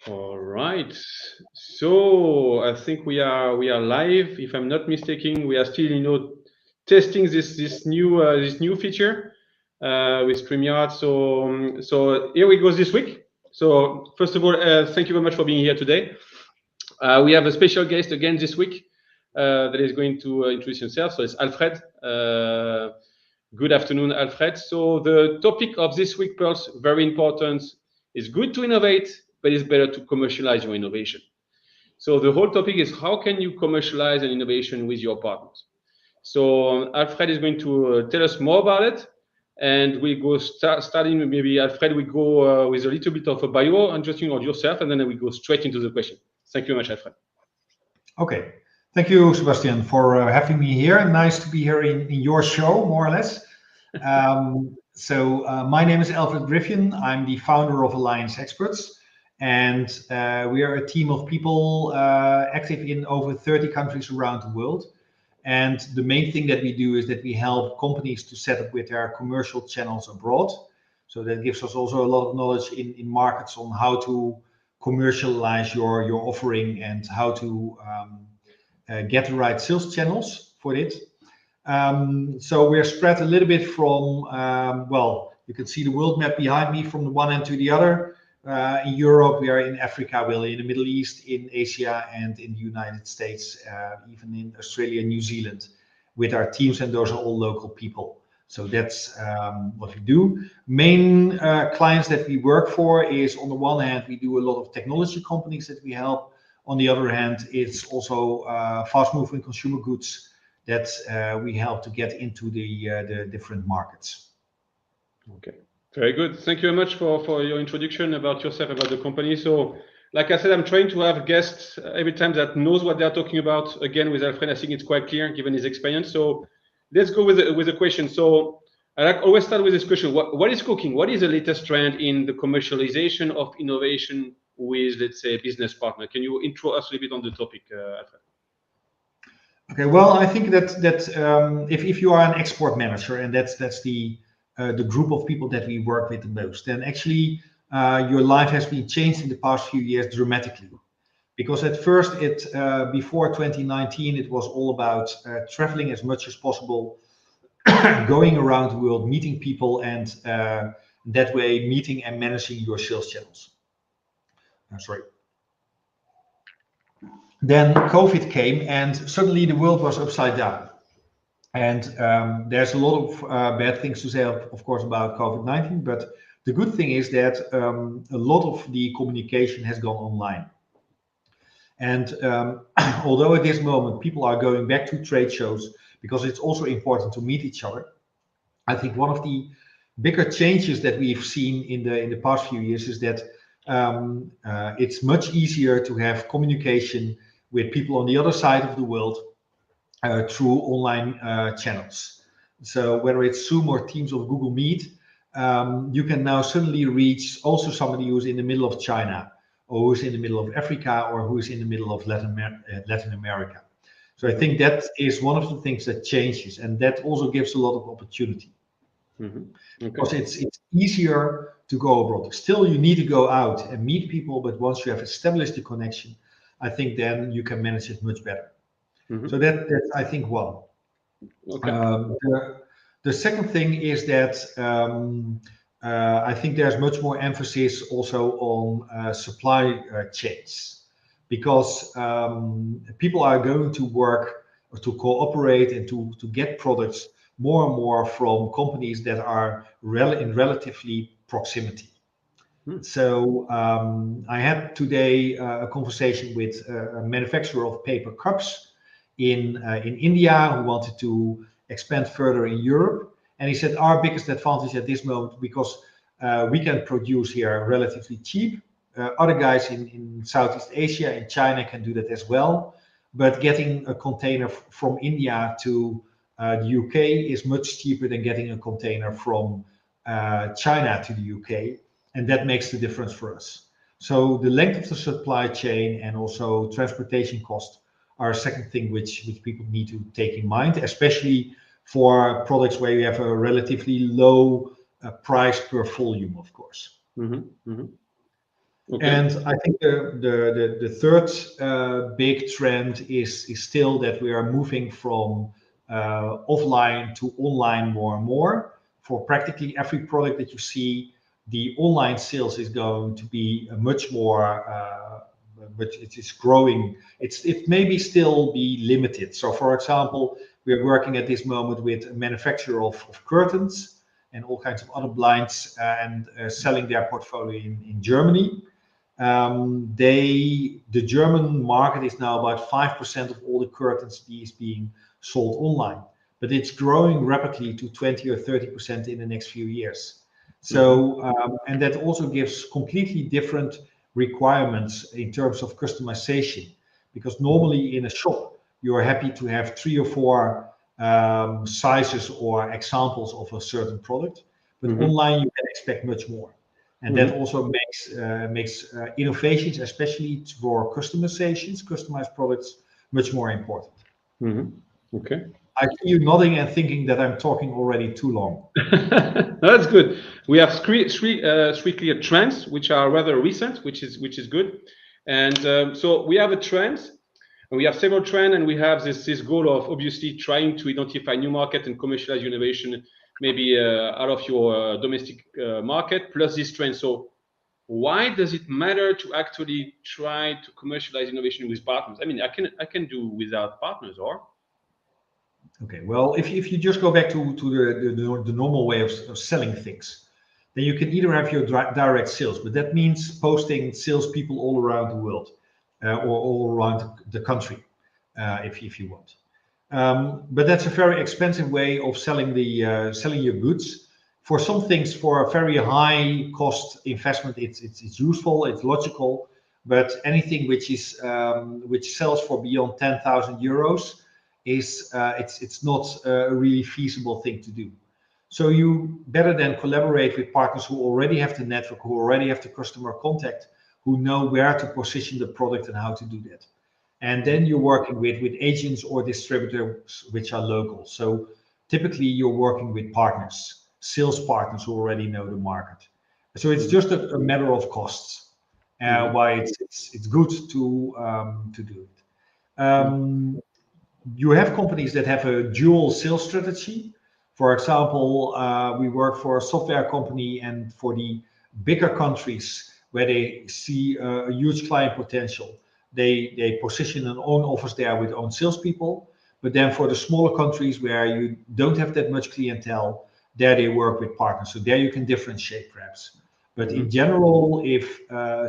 All right. So I think we are live. If I'm not mistaken, we are still testing this new feature with StreamYard. So here we go this week. So first of all, thank you very much for being here today. We have a special guest again this week that is going to introduce himself. So it's Alfred. Good afternoon, Alfred. So the topic of this week, Pearls, very important. It's good to innovate, but it's better to commercialize your innovation. So the whole topic is how can you commercialize an innovation with your partners? So Alfred is going to tell us more about it. And we go starting maybe Alfred, we go with a little bit of a bio introducing of yourself, and then we go straight into the question. Thank you very much, Alfred. Okay. Thank you, Sebastien, for having me here. Nice to be here in your show, more or less. My name is Alfred Griffioen. I'm the founder of Alliance Experts, and we are a team of people active in over 30 countries around the world. And the main thing that we do is that we help companies to set up with their commercial channels abroad. So that gives us also a lot of knowledge in markets on how to commercialize your offering and how to get the right sales channels for it. So we're spread a little bit from, you can see the world map behind me from the one end to the other. In Europe, we are in Africa, we're in the Middle East, in Asia, and in the United States, even in Australia and New Zealand with our teams, and those are all local people. So that's what we do. Main clients that we work for is, on the one hand, we do a lot of technology companies that we help. On the other hand, it's also fast-moving consumer goods that we help to get into the different markets. Okay, very good. Thank you very much for your introduction about yourself, about the company. So, like I said, I'm trying to have guests every time that knows what they're talking about. Again, with Alfred, I think it's quite clear given his experience. So let's go with the question. So I like always start with this question: what is cooking? What is the latest trend in the commercialization of innovation with, let's say, a business partner? Can you intro us a little bit on the topic, Alfred? Okay, well, I think that if you are an export manager, and that's the group of people that we work with the most, then actually your life has been changed in the past few years dramatically. Because at first, before 2019, it was all about traveling as much as possible, going around the world, meeting people, and that way meeting and managing your sales channels. Then COVID came, and suddenly the world was upside down. And there's a lot of bad things to say, of course, about COVID-19. But the good thing is that a lot of the communication has gone online. And although at this moment people are going back to trade shows because it's also important to meet each other, I think one of the bigger changes that we've seen in the past few years is that it's much easier to have communication with people on the other side of the world through online channels. So whether it's Zoom or Teams or Google Meet, you can now suddenly reach also somebody who's in the middle of China, or who's in the middle of Africa, or who's in the middle of Latin America. So I think that is one of the things that changes, and that also gives a lot of opportunity. Mm-hmm. Okay. Because it's easier to go abroad. Still, you need to go out and meet people, but once you have established the connection, I think then you can manage it much better. Mm-hmm. So that's, I think, one. Okay. The second thing is that I think there's much more emphasis also on supply chains, because people are going to work or to cooperate and to get products more and more from companies that are in relatively proximity. So I had today a conversation with a manufacturer of paper cups in India who wanted to expand further in Europe. And he said, our biggest advantage at this moment, because we can produce here relatively cheap. Other guys in Southeast Asia, in China, can do that as well. But getting a container from India to the UK is much cheaper than getting a container from China to the UK. And that makes the difference for us. So the length of the supply chain and also transportation costs are a second thing which people need to take in mind, especially for products where you have a relatively low price per volume, of course. Mm-hmm. Mm-hmm. Okay. And I think the third big trend is still that we are moving from offline to online more and more. For practically every product that you see, the online sales is going to be much more, but it is growing. It may still be limited. So, for example, we are working at this moment with a manufacturer of curtains and all kinds of other blinds and selling their portfolio in Germany. The German market is now about 5% of all the curtains is being sold online, but it's growing rapidly to 20 or 30% in the next few years. So, and that also gives completely different requirements in terms of customization, because normally in a shop, you're happy to have 3 or 4 sizes or examples of a certain product, but online you can expect much more. And that also makes innovations, especially for customized products, much more important. Okay. I see you nodding and thinking that I'm talking already too long. That's good. We have three clear trends, which are rather recent, which is good. And so we have a trend, and we have several trends, and we have this goal of obviously trying to identify new market and commercialize innovation, maybe out of your domestic market, plus this trend. So why does it matter to actually try to commercialize innovation with partners? I mean, I can do without partners, or? Okay, well, if you just go back to the normal way of selling things, then you can either have your direct sales, but that means posting salespeople all around the world or all around the country, if you want. But that's a very expensive way of selling selling your goods. For some things, for a very high cost investment, it's useful, it's logical. But anything which sells for beyond 10,000 euros it's not a really feasible thing to do. So you better then collaborate with partners who already have the network, who already have the customer contact, who know where to position the product and how to do that. And then you're working with agents or distributors which are local. So typically you're working with partners, sales partners who already know the market. So it's just a matter of costs. Why it's good to do it. You have companies that have a dual sales strategy. For example, we work for a software company, and for the bigger countries where they see a huge client potential, they position an own office there with own salespeople. But then for the smaller countries where you don't have that much clientele, there they work with partners. So there you can differentiate perhaps. But in general, if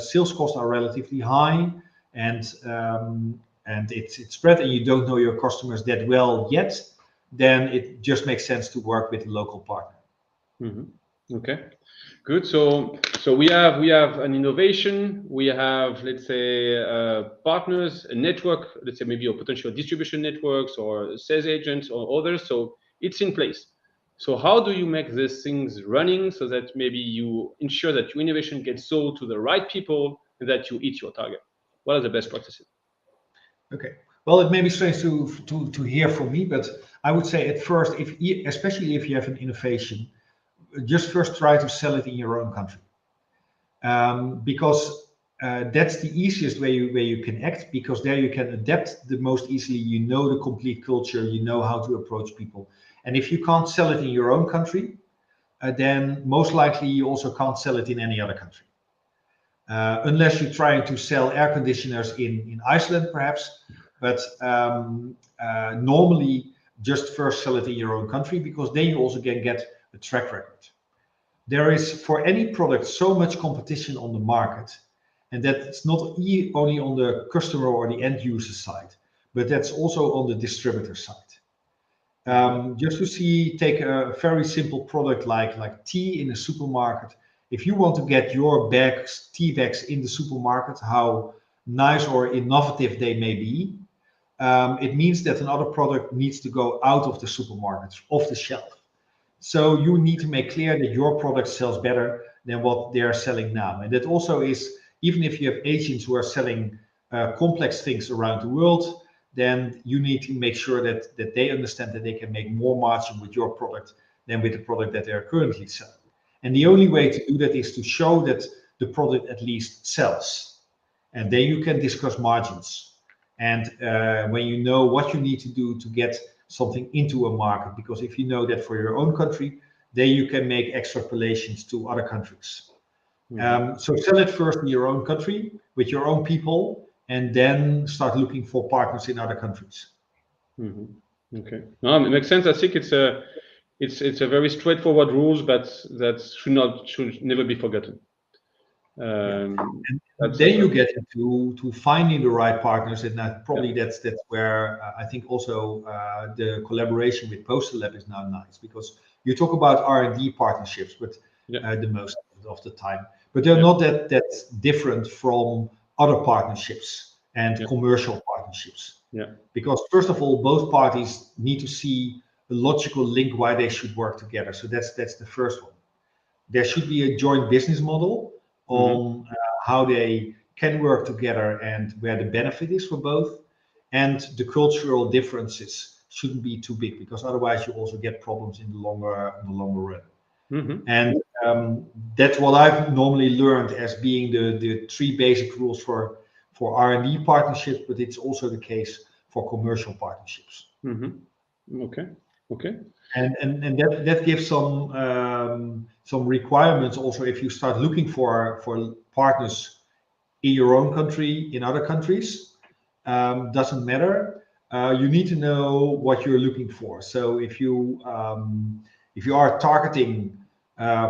sales costs are relatively high and it's spread and you don't know your customers that well yet, then it just makes sense to work with a local partner. Okay, good. So we have an innovation. We have, let's say, partners, a network. Let's say maybe a potential distribution networks or sales agents or others. So it's in place. So how do you make these things running so that maybe you ensure that your innovation gets sold to the right people and that you hit your target? What are the best practices? Okay. Well, it may be strange to hear from me, but I would say at first, especially if you have an innovation, just first try to sell it in your own country, because that's the easiest way you can act, because there you can adapt the most easily. You know the complete culture, you know how to approach people, and if you can't sell it in your own country, then most likely you also can't sell it in any other country. Unless you're trying to sell air conditioners in Iceland, perhaps. But normally, just first sell it in your own country, because then you also can get a track record. There is, for any product, so much competition on the market, and that's not only on the customer or the end user side, but that's also on the distributor side. Just to take a very simple product like tea in a supermarket. If you want to get your tea bags in the supermarket, how nice or innovative they may be, it means that another product needs to go out of the supermarket, off the shelf. So you need to make clear that your product sells better than what they are selling now. And that also is, even if you have agents who are selling complex things around the world, then you need to make sure that they understand that they can make more margin with your product than with the product that they are currently selling. And the only way to do that is to show that the product at least sells. And then you can discuss margins. And when you know what you need to do to get something into a market, because if you know that for your own country, then you can make extrapolations to other countries. So sell it first in your own country with your own people, and then start looking for partners in other countries. Okay, no, it makes sense. I think it's a very straightforward rules, but that should never be forgotten. And then you get into finding the right partners, and probably that's where I think also the collaboration with PosterLab is now nice, because you talk about R&D partnerships, but the most of the time, but they're not that different from other partnerships and commercial partnerships. Because first of all, both parties need to see a logical link why they should work together. So that's the first one. There should be a joint business model on how they can work together and where the benefit is for both. And the cultural differences shouldn't be too big, because otherwise you also get problems in the longer run. And that's what I've normally learned as being the three basic rules for R&D partnerships, but it's also the case for commercial partnerships. Okay. And that gives some requirements also if you start looking for partners in your own country, in other countries. Doesn't matter. You need to know what you're looking for. So if you are targeting,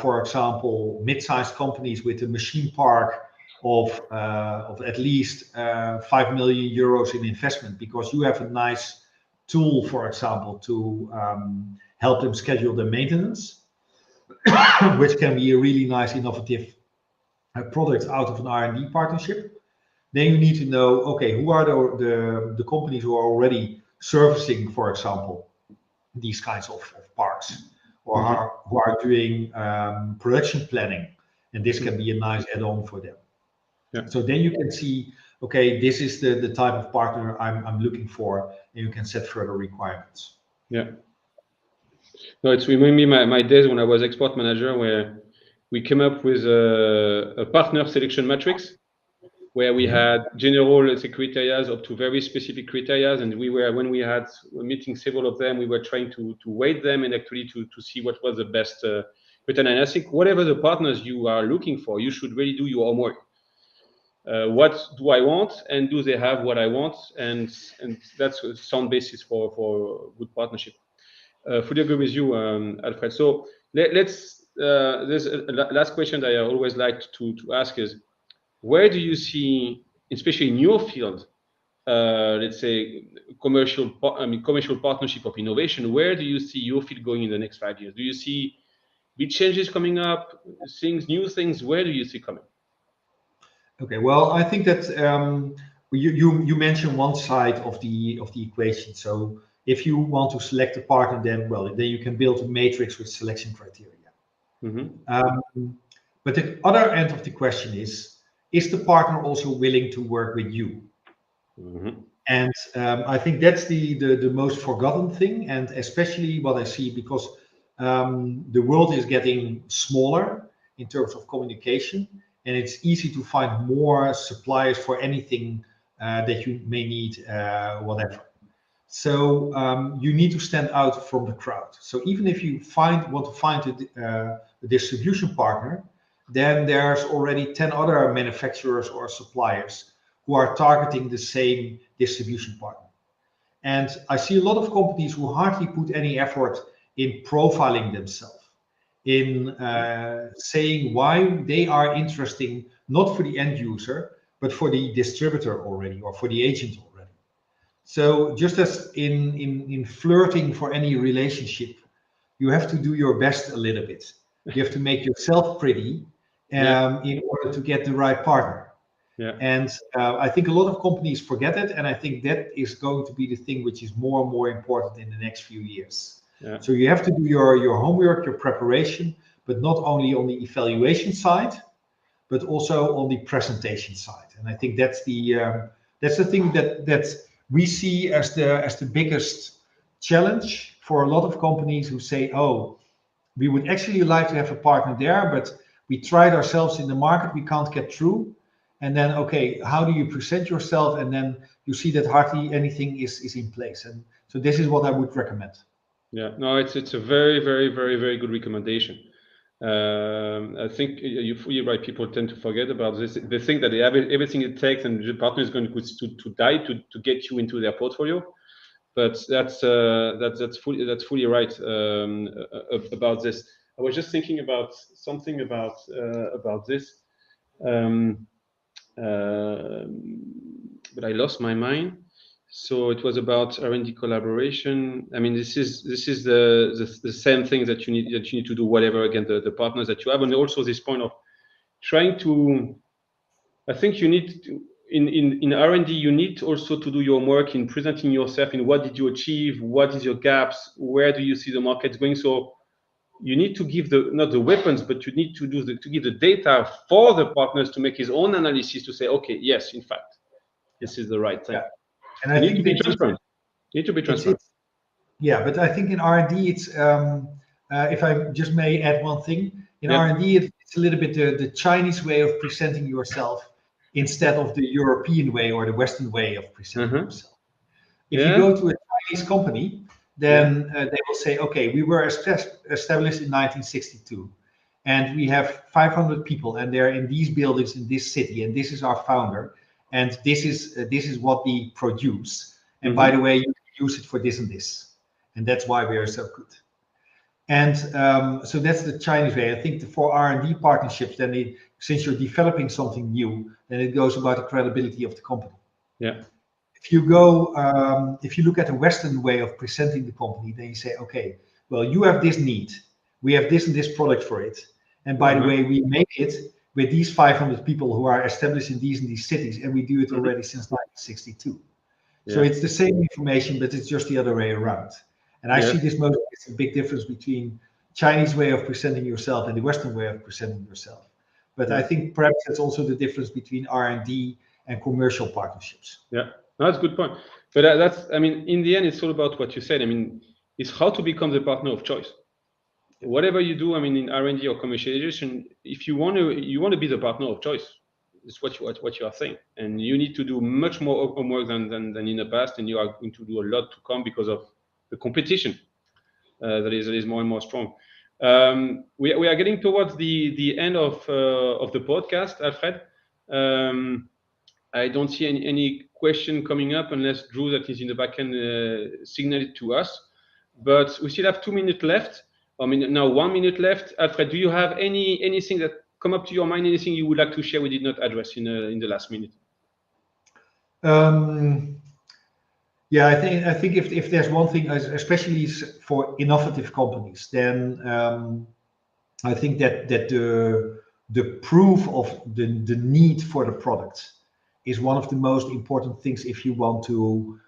for example, mid-sized companies with a machine park of at least 5 million euros in investment, because you have a nice tool, for example, to help them schedule their maintenance, which can be a really nice innovative product out of an R&D partnership. Then you need to know, okay, who are the companies who are already servicing, for example, these kinds of parks, or who are doing production planning, and this can be a nice add-on for them. So then you can see, okay, this is the type of partner I'm looking for, and you can set further requirements. No, it's reminding me my days when I was export manager, where we came up with a partner selection matrix, where we had general criteria up to very specific criteria, and when we had meeting several of them, we were trying to weight them and actually to see what was the best return. And I think whatever the partners you are looking for, you should really do your homework. What do I want, and do they have what I want? And that's a sound basis for good partnership. Fully agree with you, Alfred. So let's. There's a last question that I always like to ask is, where do you see, especially in your field, let's say commercial partnership of innovation, where do you see your field going in the next 5 years? Do you see big changes coming up, new things? Where do you see coming? Okay, well, I think that you mentioned one side of the equation. So if you want to select a partner, then you can build a matrix with selection criteria. But the other end of the question is the partner also willing to work with you? And I think that's the most forgotten thing, and especially what I see, because the world is getting smaller in terms of communication, and it's easy to find more suppliers for anything that you may need, whatever. So you need to stand out from the crowd. So even if you want to find a distribution partner, then there's already 10 other manufacturers or suppliers who are targeting the same distribution partner. And I see a lot of companies who hardly put any effort in profiling themselves, in saying why they are interesting, not for the end user, but for the distributor already, or for the agent already. So just as in flirting for any relationship, you have to do your best a little bit. You have to make yourself pretty in order to get the right partner. And I think a lot of companies forget it, and I think that is going to be the thing which is more and more important in the next few years. So you have to do your homework, your preparation, but not only on the evaluation side, but also on the presentation side. And I think that's the thing that we see as the biggest challenge for a lot of companies who say, oh, we would actually like to have a partner there, but We tried ourselves in the market, we can't get through. And then, okay, how do you present yourself? And then you see that hardly anything is in place. And so this is what I would recommend. Yeah, no, it's a very, very, very, very good recommendation. I think you're fully right. People tend to forget about this. They think that they have everything it takes, and the partner is going to die to get you into their portfolio. But that's fully right about this. I was just thinking about something about this, but I lost my mind. So it was about R&D collaboration. I mean, this is the same thing that you need to do whatever again the partners that you have, and also this point of trying to. I think you need to in R&D you need also to do your work in presenting yourself in what did you achieve, what is your gaps, where do you see the market going. So you need to give not the weapons, but you need to give the data for the partners to make his own analysis to say, okay, yes, in fact, this is the right thing. Yeah. And I think need to be transparent. You need to be transparent. Yeah, but I think in R&D, it's if I just may add one thing, in R&D, it's a little bit the Chinese way of presenting yourself instead of the European way or the Western way of presenting yourself. If you go to a Chinese company, then they will say, okay, we were established in 1962, and we have 500 people, and they're in these buildings in this city, and this is our founder, and this is what we produce. And by the way, you can use it for this and this, and that's why we are so good. And so that's the Chinese way. I think for R&D partnerships, then since you're developing something new, then it goes about the credibility of the company. Yeah. If you go, if you look at the Western way of presenting the company, then you say, okay, well, you have this need, we have this and this product for it, and by the way, we make it with these 500 people who are established in these and these cities, and we do it already since 1962. So it's the same information, but it's just the other way around. And I see this mostly as a big difference between Chinese way of presenting yourself and the Western way of presenting yourself. But I think perhaps that's also the difference between R&D and commercial partnerships. Yeah, that's a good point. But that's, I mean, in the end, it's all about what you said. I mean, it's how to become the partner of choice. Whatever you do, I mean, in R&D or commercialization, if you want to be the partner of choice, it's what you are saying, and you need to do much more homework than in the past, and you are going to do a lot to come because of the competition that is more and more strong. We are getting towards the end of the podcast, Alfred. I don't see any question coming up unless Drew, that is in the back end, signal it to us. But we still have 2 minutes left. I mean, now 1 minute left. Alfred, do you have anything that come up to your mind? Anything you would like to share we did not address in the last minute? Yeah, I think if there's one thing, especially for innovative companies, then I think that the proof of the need for the product is one of the most important things if you want to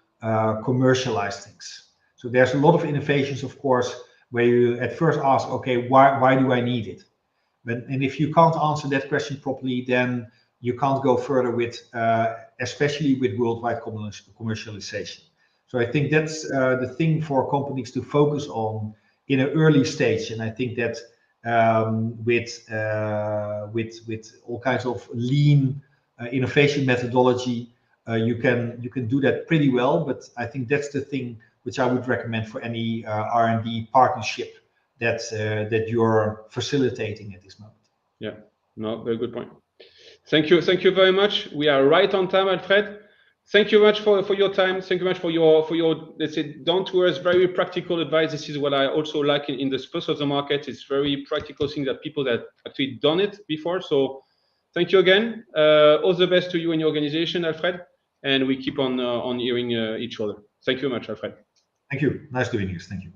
commercialize things. So there's a lot of innovations, of course, where you at first ask, okay, why do I need it? And if you can't answer that question properly, then you can't go further with, especially with worldwide commercialization. So I think that's the thing for companies to focus on in an early stage. And I think that with all kinds of lean innovation methodology, you can do that pretty well. But I think that's the thing which I would recommend for any R&D partnership that you're facilitating at this moment. Yeah, no, very good point. Thank you very much. We are right on time, Alfred. Thank you very much for your time. Thank you very much for your let's say down to earth, very practical advice. This is what I also like in the space of the market. It's very practical thing that people that actually done it before. So thank you again. All the best to you and your organization, Alfred. And we keep on hearing each other. Thank you very much, Alfred. Thank you. Nice doing this. Thank you.